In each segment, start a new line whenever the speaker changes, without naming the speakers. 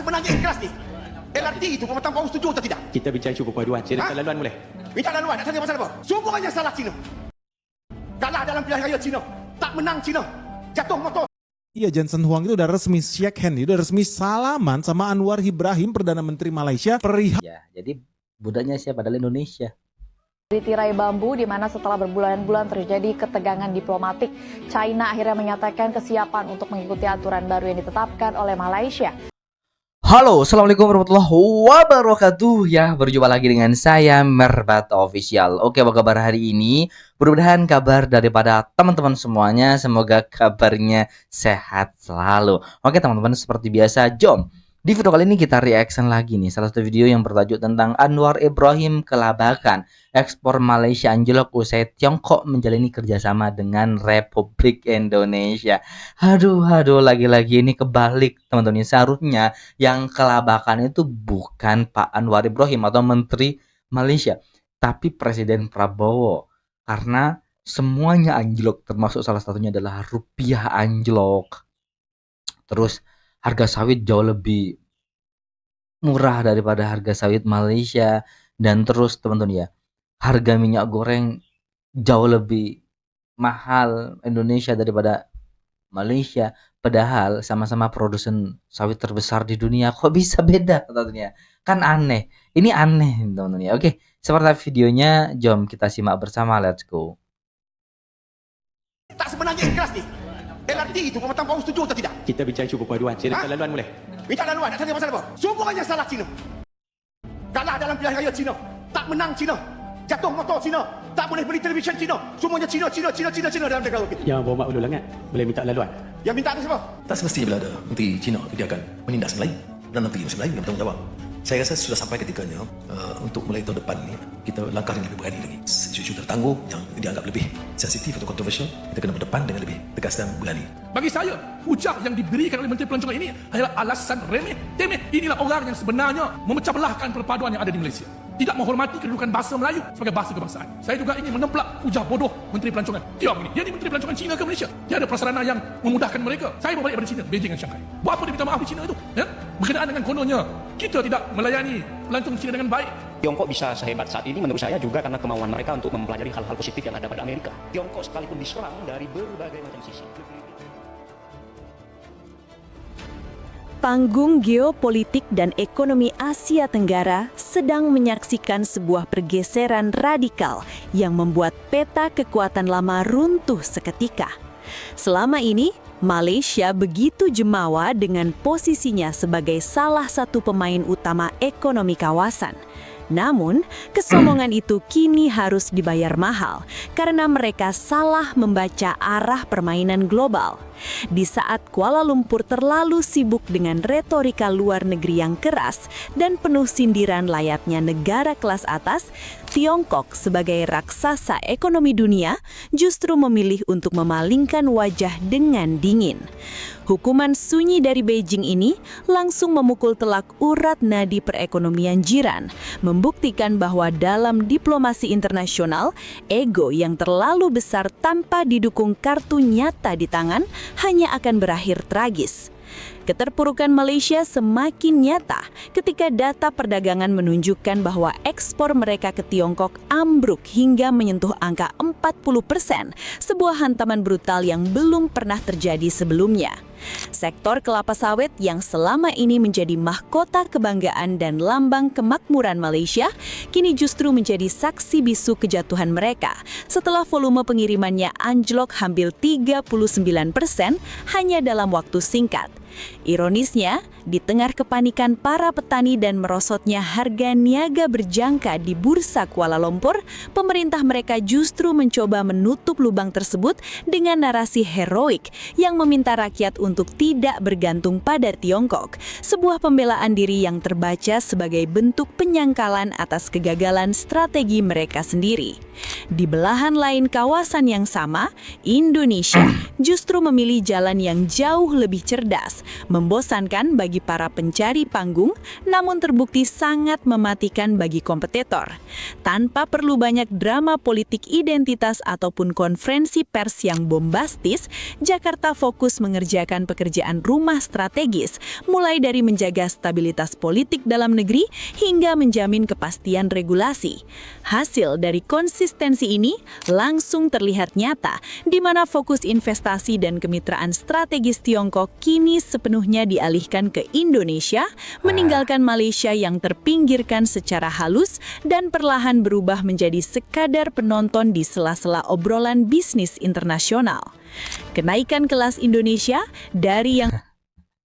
sebenarnya ikhlas ni? LRT itu pematang power setuju atau tidak?
Kita bincang isu perpaduan. Saya minta laluan boleh?
Minta laluan, nak tanya pasal apa? Semuanya salah Cina. Kalah dalam pilihan raya Cina. Tak menang Cina. Jatuh motor.
Iya, Johnson Huang itu udah resmi shake hand, udah resmi salaman sama Anwar Ibrahim, Perdana Menteri Malaysia, perihal
Ya, jadi budaknya siapa? Padahal Indonesia.
Di tirai bambu, di mana setelah berbulan-bulan terjadi ketegangan diplomatik, China akhirnya menyatakan kesiapan untuk mengikuti aturan baru yang ditetapkan oleh Malaysia.
Halo, assalamualaikum warahmatullahi wabarakatuh. Ya, berjumpa lagi dengan saya Merbat Official. Oke, apa kabar hari ini? Mudah-mudahan kabar daripada teman-teman semuanya, semoga kabarnya sehat selalu. Oke teman-teman, seperti biasa, jom di video kali ini kita reaction lagi nih. Salah satu video yang bertajuk tentang Anwar Ibrahim kelabakan, ekspor Malaysia anjlok usai Tiongkok menjalani kerjasama dengan Republik Indonesia. Aduh, lagi-lagi ini kebalik teman-teman. Seharusnya yang kelabakan itu bukan Pak Anwar Ibrahim atau Menteri Malaysia, tapi Presiden Prabowo. Karena semuanya anjlok, termasuk salah satunya adalah rupiah anjlok. Terus harga sawit jauh lebih murah daripada harga sawit Malaysia. Dan terus teman-teman ya, harga minyak goreng jauh lebih mahal Indonesia daripada Malaysia. Padahal sama-sama produsen sawit terbesar di dunia. Kok bisa beda teman-teman ya? Kan aneh. Ini aneh teman-teman ya. Oke, seperti videonya, jom kita simak bersama. Let's go.
Tak sebenarnya ikhlas ni? LRT itu pematang power setuju atau tidak?
Kita bincang isu perpaduan. Saya minta laluan boleh?
Minta laluan, nak tanya pasal apa? Semuanya salah Cina. Kalah dalam pilihan raya Cina. Tak menang Cina. Jatuh motor Cina. Tak boleh beli televisyen Cina. Semuanya Cina dalam negara kita.
Yang berhormat ulul langat. Boleh minta laluan?
Yang minta tu siapa?
Tak semestinya bila ada Menteri Cina dia akan menindas Melayu dan Menteri Melayu yang bertanggungjawab. Saya rasa sudah sampai ketikanya untuk mulai tahun depan ni kita langkah dengan lebih berani lagi. Isu-isu tertangguh yang dianggap lebih sensitif atau kontroversial, kita kena berdepan dengan lebih tegas dan berani.
Bagi saya, hujah yang diberikan oleh Menteri Pelancongan ini adalah alasan remeh temeh. Inilah orang yang sebenarnya memecah belahkan perpaduan yang ada di Malaysia. Tidak menghormati kedudukan bahasa Melayu sebagai bahasa kebangsaan. Saya juga ingin menemplak hujah bodoh Menteri Pelancongan Tiong ini. Dia ni Menteri Pelancongan Cina ke Malaysia. Dia ada prasarana yang memudahkan mereka. Saya berbalik dari Cina, Beijing dan Shanghai. Buat apa dia minta maaf di Cina itu? Ya? Berkenaan dengan kononnya kita tidak melayani pelancong Cina dengan baik.
Tiongkok bisa sehebat saat ini menurut saya juga karena kemauan mereka untuk mempelajari hal-hal positif yang ada pada Amerika. Tiongkok sekalipun diserang dari berbagai macam sisi.
Panggung geopolitik dan ekonomi Asia Tenggara sedang menyaksikan sebuah pergeseran radikal yang membuat peta kekuatan lama runtuh seketika. Selama ini, Malaysia begitu jemawa dengan posisinya sebagai salah satu pemain utama ekonomi kawasan. Namun, kesombongan itu kini harus dibayar mahal karena mereka salah membaca arah permainan global. Di saat Kuala Lumpur terlalu sibuk dengan retorika luar negeri yang keras dan penuh sindiran layaknya negara kelas atas, Tiongkok sebagai raksasa ekonomi dunia justru memilih untuk memalingkan wajah dengan dingin. Hukuman sunyi dari Beijing ini langsung memukul telak urat nadi perekonomian jiran, membuktikan bahwa dalam diplomasi internasional, ego yang terlalu besar tanpa didukung kartu nyata di tangan hanya akan berakhir tragis. Keterpurukan Malaysia semakin nyata ketika data perdagangan menunjukkan bahwa ekspor mereka ke Tiongkok ambruk hingga menyentuh angka 40%, sebuah hantaman brutal yang belum pernah terjadi sebelumnya. Sektor kelapa sawit yang selama ini menjadi mahkota kebanggaan dan lambang kemakmuran Malaysia, kini justru menjadi saksi bisu kejatuhan mereka setelah volume pengirimannya anjlok hampir 39% hanya dalam waktu singkat. Ironisnya, di tengah kepanikan para petani dan merosotnya harga niaga berjangka di Bursa Kuala Lumpur, pemerintah mereka justru mencoba menutup lubang tersebut dengan narasi heroik yang meminta rakyat untuk tidak bergantung pada Tiongkok, sebuah pembelaan diri yang terbaca sebagai bentuk penyangkalan atas kegagalan strategi mereka sendiri. Di belahan lain kawasan yang sama, Indonesia justru memilih jalan yang jauh lebih cerdas, Membosankan bagi para pencari panggung, namun terbukti sangat mematikan bagi kompetitor. Tanpa perlu banyak drama politik identitas ataupun konferensi pers yang bombastis, Jakarta fokus mengerjakan pekerjaan rumah strategis, mulai dari menjaga stabilitas politik dalam negeri hingga menjamin kepastian regulasi. Hasil dari konsistensi ini langsung terlihat nyata, di mana fokus investasi dan kemitraan strategis Tiongkok kini sepenuhnya dialihkan ke Indonesia, meninggalkan Malaysia yang terpinggirkan secara halus dan perlahan berubah menjadi sekadar penonton di sela-sela obrolan bisnis internasional. Kenaikan kelas Indonesia dari yang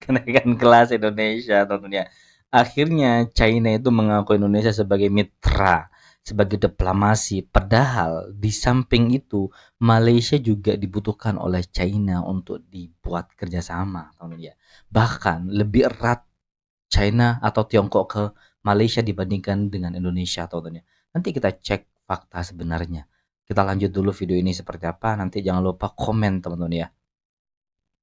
Kenaikan kelas Indonesia tentunya. Akhirnya China itu mengaku Indonesia sebagai mitra, sebagai diplomasi. Padahal di samping itu Malaysia juga dibutuhkan oleh China untuk dibuat kerjasama, teman-teman ya. Bahkan lebih erat China atau Tiongkok ke Malaysia dibandingkan dengan Indonesia, teman-teman ya. Nanti kita cek fakta sebenarnya. Kita lanjut dulu video ini seperti apa. Nanti jangan lupa komen, teman-teman ya.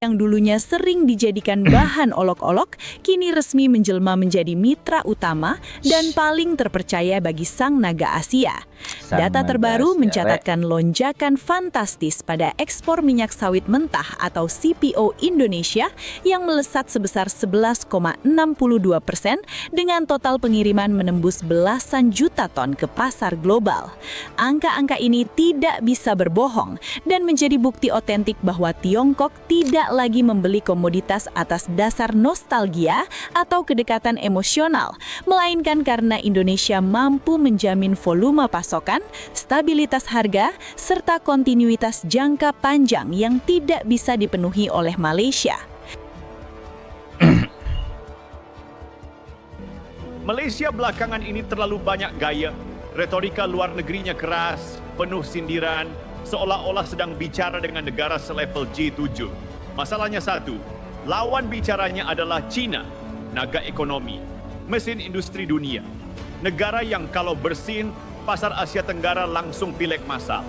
yang dulunya sering dijadikan bahan olok-olok, kini resmi menjelma menjadi mitra utama dan paling terpercaya bagi Sang Naga Asia. Data terbaru mencatatkan lonjakan fantastis pada ekspor minyak sawit mentah atau CPO Indonesia yang melesat sebesar 11,62% dengan total pengiriman menembus belasan juta ton ke pasar global. Angka-angka ini tidak bisa berbohong dan menjadi bukti otentik bahwa Tiongkok tidak lagi membeli komoditas atas dasar nostalgia atau kedekatan emosional, melainkan karena Indonesia mampu menjamin volume pasokan, stabilitas harga, serta kontinuitas jangka panjang yang tidak bisa dipenuhi oleh Malaysia.
Malaysia belakangan ini terlalu banyak gaya. Retorika luar negerinya keras, penuh sindiran, seolah-olah sedang bicara dengan negara selevel G7. Masalahnya satu, lawan bicaranya adalah China, naga ekonomi, mesin industri dunia. Negara yang kalau bersin, pasar Asia Tenggara langsung pilek massal.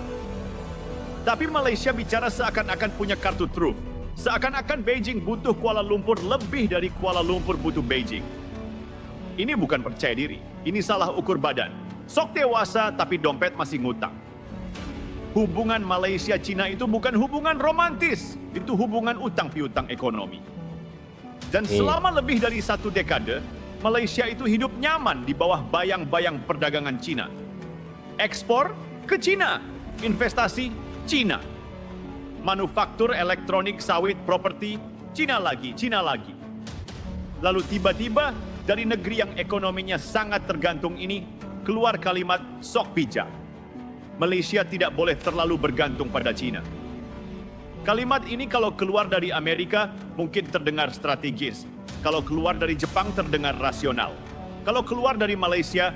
Tapi Malaysia bicara seakan-akan punya kartu truf. Seakan-akan Beijing butuh Kuala Lumpur lebih dari Kuala Lumpur butuh Beijing. Ini bukan percaya diri, ini salah ukur badan. Sok dewasa tapi dompet masih ngutang. Hubungan Malaysia-China itu bukan hubungan romantis, itu hubungan utang piutang ekonomi. Dan selama lebih dari 1 dekade, Malaysia itu hidup nyaman di bawah bayang-bayang perdagangan China. Ekspor ke China, investasi China. Manufaktur elektronik, sawit, properti, China lagi, China lagi. Lalu tiba-tiba dari negeri yang ekonominya sangat tergantung ini, keluar kalimat sok bijak. Malaysia tidak boleh terlalu bergantung pada China. Kalimat ini kalau keluar dari Amerika mungkin terdengar strategis. Kalau keluar dari Jepang terdengar rasional. Kalau keluar dari Malaysia,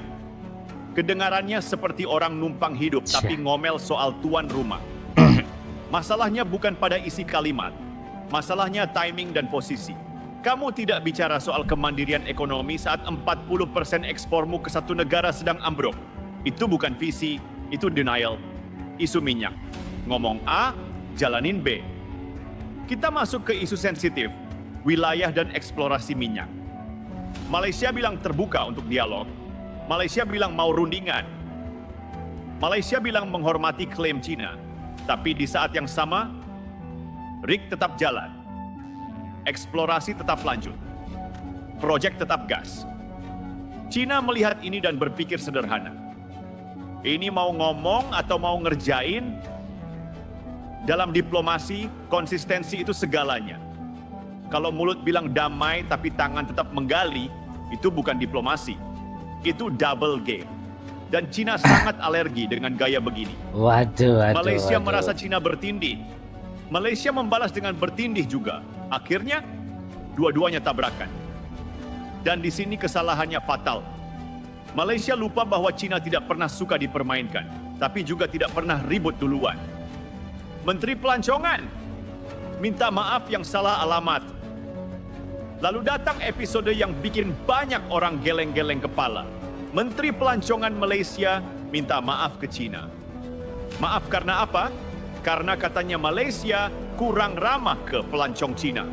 kedengarannya seperti orang numpang hidup tapi ngomel soal tuan rumah. Masalahnya bukan pada isi kalimat. Masalahnya timing dan posisi. Kamu tidak bicara soal kemandirian ekonomi saat 40% ekspormu ke satu negara sedang ambruk. Itu bukan visi, itu denial. Isu minyak. Ngomong A, jalanin B. Kita masuk ke isu sensitif, wilayah dan eksplorasi minyak. Malaysia bilang terbuka untuk dialog. Malaysia bilang mau rundingan. Malaysia bilang menghormati klaim China. Tapi di saat yang sama, rig tetap jalan. Eksplorasi tetap lanjut. Proyek tetap gas. China melihat ini dan berpikir sederhana. Ini mau ngomong atau mau ngerjain? Dalam diplomasi, konsistensi itu segalanya. Kalau mulut bilang damai tapi tangan tetap menggali, itu bukan diplomasi. Itu double game. Dan China sangat alergi dengan gaya begini. Malaysia merasa China bertindih. Malaysia membalas dengan bertindih juga. Akhirnya, dua-duanya tabrakan. Dan di sini kesalahannya fatal. Malaysia lupa bahwa China tidak pernah suka dipermainkan, tapi juga tidak pernah ribut duluan. Menteri Pelancongan minta maaf yang salah alamat. Lalu datang episode yang bikin banyak orang geleng-geleng kepala. Menteri Pelancongan Malaysia minta maaf ke China. Maaf karena apa? Karena katanya Malaysia kurang ramah ke pelancong China.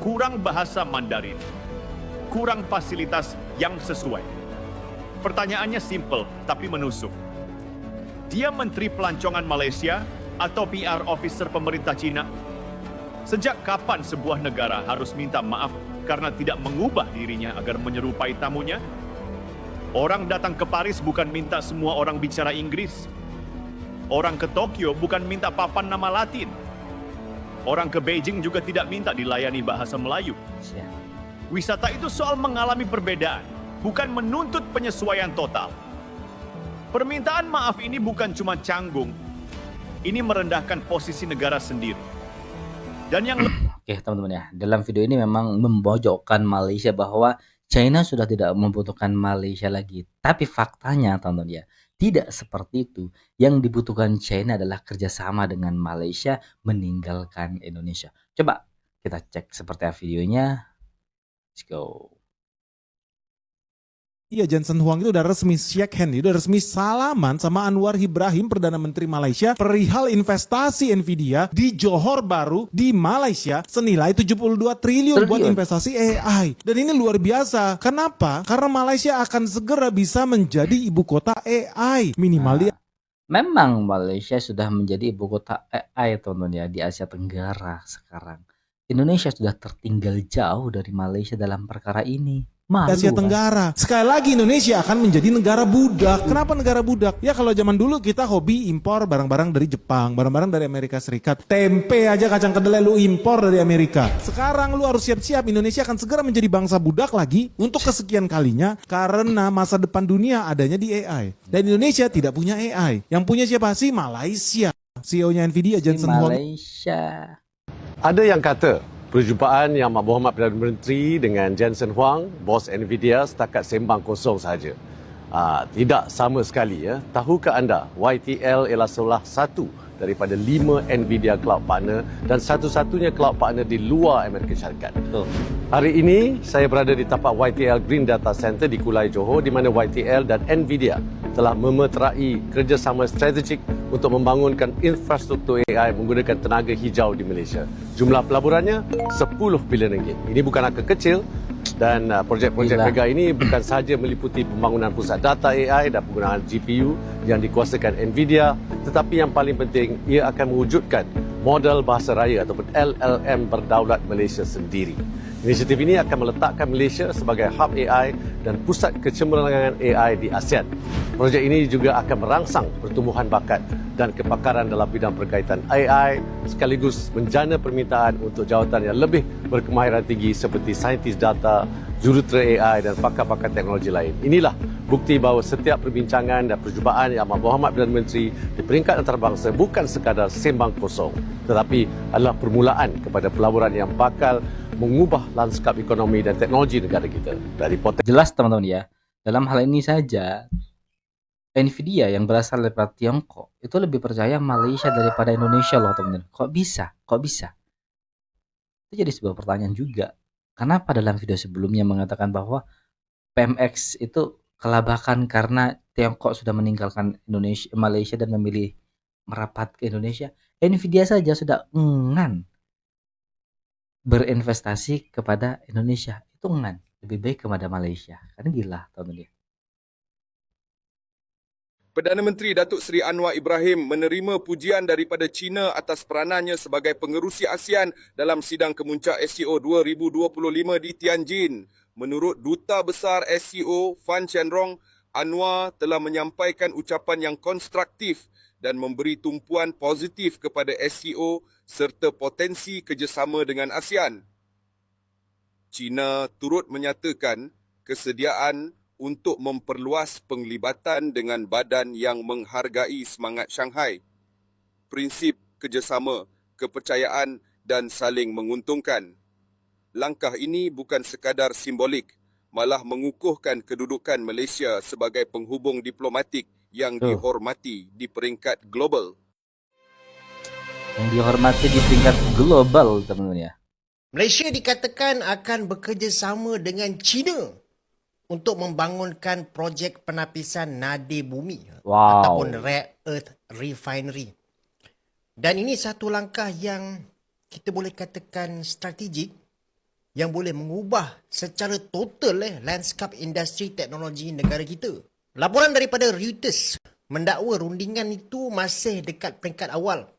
kurang bahasa Mandarin, kurang fasilitas yang sesuai. Pertanyaannya simple tapi menusuk. Dia Menteri Pelancongan Malaysia atau PR Officer pemerintah Cina? Sejak kapan sebuah negara harus minta maaf karena tidak mengubah dirinya agar menyerupai tamunya? Orang datang ke Paris bukan minta semua orang bicara Inggris. Orang ke Tokyo bukan minta papan nama Latin. Orang ke Beijing juga tidak minta dilayani bahasa Melayu. Wisata itu soal mengalami perbedaan, bukan menuntut penyesuaian total. Permintaan maaf ini bukan cuma canggung, ini merendahkan posisi negara sendiri. Dan yang
Oke teman-teman ya, dalam video ini memang memojokkan Malaysia bahwa China sudah tidak membutuhkan Malaysia lagi. Tapi faktanya teman-teman ya, tidak seperti itu. Yang dibutuhkan China adalah kerjasama dengan Malaysia meninggalkan Indonesia. Coba kita cek seperti apa videonya. Let's go.
Iya, Johnson Huang itu udah resmi shake hand, udah resmi salaman sama Anwar Ibrahim, Perdana Menteri Malaysia, perihal investasi Nvidia di Johor Bahru di Malaysia senilai 72 triliun buat investasi AI. Dan ini luar biasa. Kenapa? Karena Malaysia akan segera bisa menjadi ibu kota AI. Minimal dia.
Memang Malaysia sudah menjadi ibu kota AI teman-teman ya di Asia Tenggara sekarang. Indonesia sudah tertinggal jauh dari Malaysia dalam perkara ini. Malu,
Asia Tenggara. Sekali lagi Indonesia akan menjadi negara budak. Kenapa negara budak? Ya kalau zaman dulu kita hobi impor barang-barang dari Jepang, barang-barang dari Amerika Serikat. Tempe aja kacang kedelai lu impor dari Amerika. Sekarang lu harus siap-siap, Indonesia akan segera menjadi bangsa budak lagi untuk kesekian kalinya karena masa depan dunia adanya di AI. Dan Indonesia tidak punya AI. Yang punya siapa sih? Malaysia. CEO-nya Nvidia, Johnson Huang.
Malaysia.
Ada yang kata perjumpaan Yang Amat Berhormat Perdana Menteri dengan Jensen Huang, bos Nvidia, setakat sembang kosong sahaja. Tidak sama sekali ya. Tahukah anda YTL ialah salah satu daripada 5 Nvidia Cloud Partner dan satu-satunya Cloud Partner di luar Amerika Syarikat. Hari ini saya berada di tapak YTL Green Data Center di Kulai Johor di mana YTL dan Nvidia telah memeterai kerjasama strategik untuk membangunkan infrastruktur AI menggunakan tenaga hijau di Malaysia. Jumlah pelaburannya 10 bilion ringgit. Ini bukan angka kecil dan projek-projek mega ini bukan sahaja meliputi pembangunan pusat data AI dan penggunaan GPU yang dikuasakan Nvidia, tetapi yang paling penting ia akan mewujudkan model bahasa raya ataupun LLM berdaulat Malaysia sendiri. Inisiatif ini akan meletakkan Malaysia sebagai hub AI dan pusat kecemerlangan AI di ASEAN. Projek ini juga akan merangsang pertumbuhan bakat dan kepakaran dalam bidang berkaitan AI sekaligus menjana permintaan untuk jawatan yang lebih berkemahiran tinggi seperti saintis data, jurutera AI dan pakar-pakar teknologi lain. Inilah bukti bahawa setiap perbincangan dan perjumpaan Yang Amat Berhormat Perdana Menteri di peringkat antarabangsa bukan sekadar sembang kosong, tetapi adalah permulaan kepada pelaburan yang bakal mengubah lanskap ekonomi dan teknologi negara kita dari potensi.
Jelas teman-teman ya, dalam hal ini saja Nvidia yang berasal dari Tiongkok itu lebih percaya Malaysia daripada Indonesia loh teman-teman. Kok bisa? Kok bisa? Itu jadi sebuah pertanyaan juga. Kenapa dalam video sebelumnya mengatakan bahwa PMX itu kelabakan karena Tiongkok sudah meninggalkan Malaysia dan memilih merapat ke Indonesia? Nvidia saja sudah enggan berinvestasi kepada Indonesia, itu enggan, lebih baik kepada Malaysia. Kan gila teman-teman.
Perdana Menteri Datuk Seri Anwar Ibrahim menerima pujian daripada China atas peranannya sebagai pengerusi ASEAN dalam sidang kemuncak SCO 2025 di Tianjin. Menurut Duta Besar SCO Fan Chenrong, Anwar telah menyampaikan ucapan yang konstruktif dan memberi tumpuan positif kepada SCO serta potensi kerjasama dengan ASEAN. China turut menyatakan kesediaan untuk memperluas penglibatan dengan badan yang menghargai semangat Shanghai, prinsip kerjasama, kepercayaan dan saling menguntungkan. Langkah ini bukan sekadar simbolik, malah mengukuhkan kedudukan Malaysia sebagai penghubung diplomatik yang dihormati di peringkat global.
Yang dihormati di peringkat global teman-teman ya.
Malaysia dikatakan akan bekerjasama dengan China untuk membangunkan projek penapisan nadi bumi ataupun rare earth refinery. Dan ini satu langkah yang kita boleh katakan strategik yang boleh mengubah secara total lanskap industri teknologi negara kita. Laporan daripada Reuters mendakwa rundingan itu masih dekat peringkat awal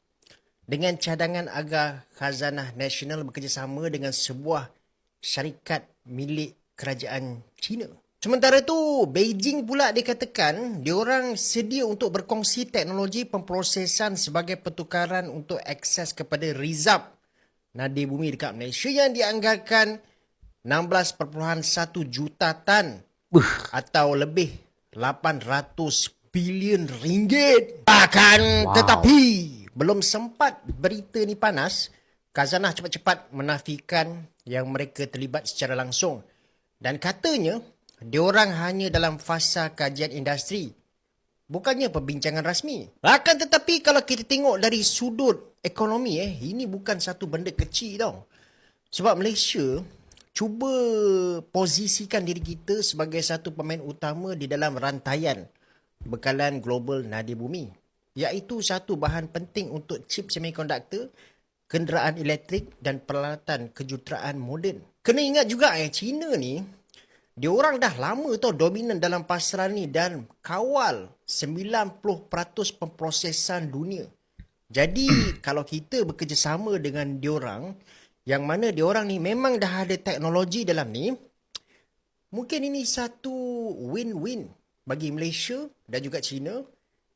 dengan cadangan agar Khazanah Nasional bekerjasama dengan sebuah syarikat milik kerajaan China. Sementara itu, Beijing pula dikatakan diorang sedia untuk berkongsi teknologi pemprosesan sebagai pertukaran untuk akses kepada rizab nadi bumi dekat Malaysia yang dianggarkan 16.1 juta tan atau lebih 800 bilion ringgit. Tetapi belum sempat berita ni panas, Khazanah cepat-cepat menafikan yang mereka terlibat secara langsung dan katanya diorang hanya dalam fasa kajian industri, bukannya perbincangan rasmi. Akan tetapi kalau kita tengok dari sudut ekonomi, ini bukan satu benda kecil tau. Sebab Malaysia cuba posisikan diri kita sebagai satu pemain utama di dalam rantaian bekalan global nadi bumi, iaitu satu bahan penting untuk chip semikonduktor, kenderaan elektrik dan peralatan kejuruteraan moden. Kena ingat juga China ni, diorang dah lama tau dominan dalam pasaran ni dan kawal 90% pemprosesan dunia. Jadi kalau kita bekerjasama dengan diorang, yang mana diorang ni memang dah ada teknologi dalam ni, mungkin ini satu win-win bagi Malaysia dan juga China.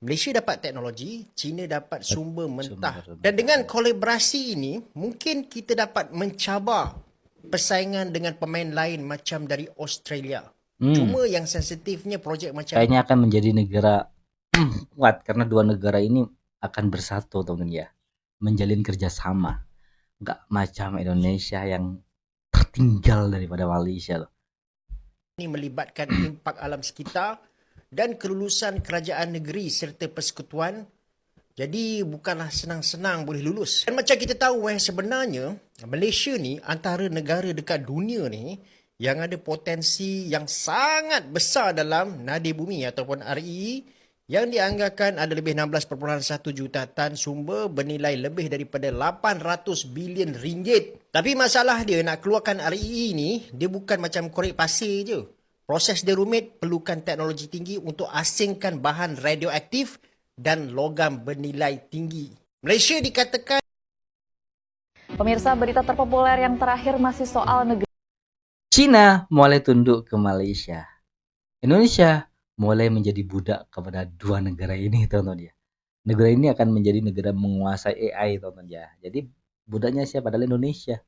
Malaysia dapat teknologi, China dapat sumber mentah. Dan dengan kolaborasi ini, mungkin kita dapat mencabar persaingan dengan pemain lain macam dari Australia. Cuma yang sensitifnya projek macam
kayaknya akan menjadi negara kuat karena dua negara ini akan bersatu teman ya, menjalin kerjasama, nggak macam Indonesia yang tertinggal daripada Malaysia loh.
Ini melibatkan impak alam sekitar dan kelulusan kerajaan negeri serta persekutuan. Jadi bukanlah senang-senang boleh lulus. Dan macam kita tahu sebenarnya Malaysia ni antara negara dekat dunia ni yang ada potensi yang sangat besar dalam nadi bumi ataupun RE yang dianggarkan ada lebih 16.1 juta tan sumber bernilai lebih daripada 800 bilion ringgit. Tapi masalah dia nak keluarkan RE ni, dia bukan macam korek pasir je. Proses dia rumit, perlukan teknologi tinggi untuk asingkan bahan radioaktif dan logam bernilai tinggi. Malaysia dikatakan...
Pemirsa, berita terpopuler yang terakhir masih soal negeri.
Cina mulai tunduk ke Malaysia. Indonesia mulai menjadi budak kepada dua negara ini, teman-teman ya. Negara ini akan menjadi negara menguasai AI, teman-teman ya. Jadi budaknya siapa? Adalah Indonesia.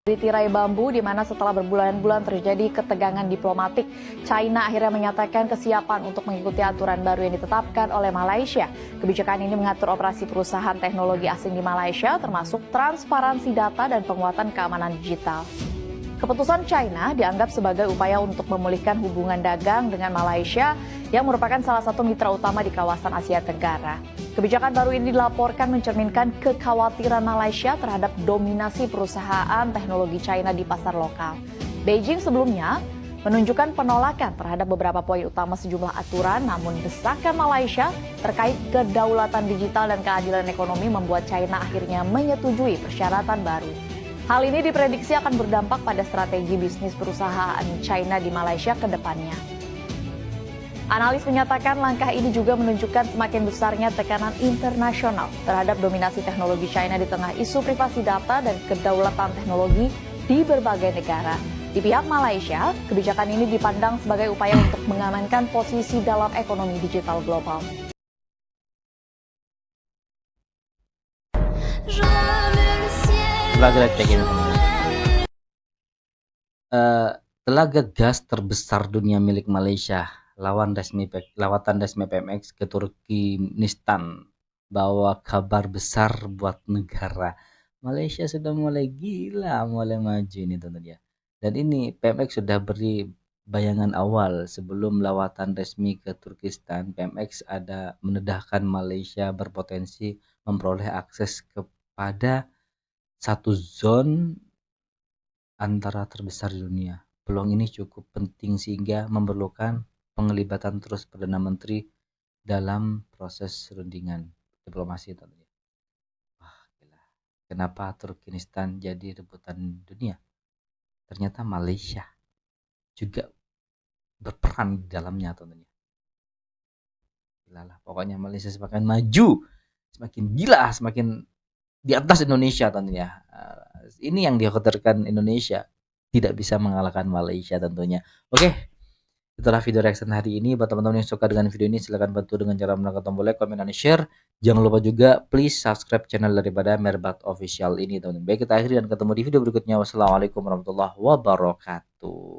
Di tirai bambu, di mana setelah berbulan-bulan terjadi ketegangan diplomatik, China akhirnya menyatakan kesiapan untuk mengikuti aturan baru yang ditetapkan oleh Malaysia. Kebijakan ini mengatur operasi perusahaan teknologi asing di Malaysia, termasuk transparansi data dan penguatan keamanan digital. Keputusan China dianggap sebagai upaya untuk memulihkan hubungan dagang dengan Malaysia yang merupakan salah satu mitra utama di kawasan Asia Tenggara. Kebijakan baru ini dilaporkan mencerminkan kekhawatiran Malaysia terhadap dominasi perusahaan teknologi China di pasar lokal. Beijing sebelumnya menunjukkan penolakan terhadap beberapa poin utama sejumlah aturan, namun desakan Malaysia terkait kedaulatan digital dan keadilan ekonomi membuat China akhirnya menyetujui persyaratan baru. Hal ini diprediksi akan berdampak pada strategi bisnis perusahaan China di Malaysia ke depannya. Analis menyatakan langkah ini juga menunjukkan semakin besarnya tekanan internasional terhadap dominasi teknologi China di tengah isu privasi data dan kedaulatan teknologi di berbagai negara. Di pihak Malaysia, kebijakan ini dipandang sebagai upaya untuk mengamankan posisi dalam ekonomi digital global.
Telaga gas terbesar dunia milik Malaysia, lawatan resmi PMX ke Turkmenistan, bawa kabar besar buat negara. Malaysia sudah mulai gila, mulai maju ini teman-teman ya. Dan ini PMX sudah beri bayangan awal sebelum lawatan resmi ke Turkistan. PMX ada menedahkan Malaysia berpotensi memperoleh akses kepada satu zon antara terbesar di dunia. Peluang ini cukup penting sehingga memerlukan penglibatan terus Perdana Menteri dalam proses rundingan diplomasi. Wah, gila. Kenapa Turkmenistan jadi rebutan dunia? ternyata Malaysia juga berperan di dalamnya tentunya. Gila lah, pokoknya Malaysia semakin maju, semakin gila, semakin di atas Indonesia tentunya. Ini yang dikhawatirkan Indonesia tidak bisa mengalahkan Malaysia tentunya. Oke, itulah video reaction hari ini. Buat teman-teman yang suka dengan video ini, silahkan bantu dengan cara menekan tombol like, komen, dan share. Jangan lupa juga please subscribe channel daripada Merbat Official ini teman-teman. Baik, kita akhiri dan ketemu di video berikutnya. Wassalamualaikum warahmatullahi wabarakatuh.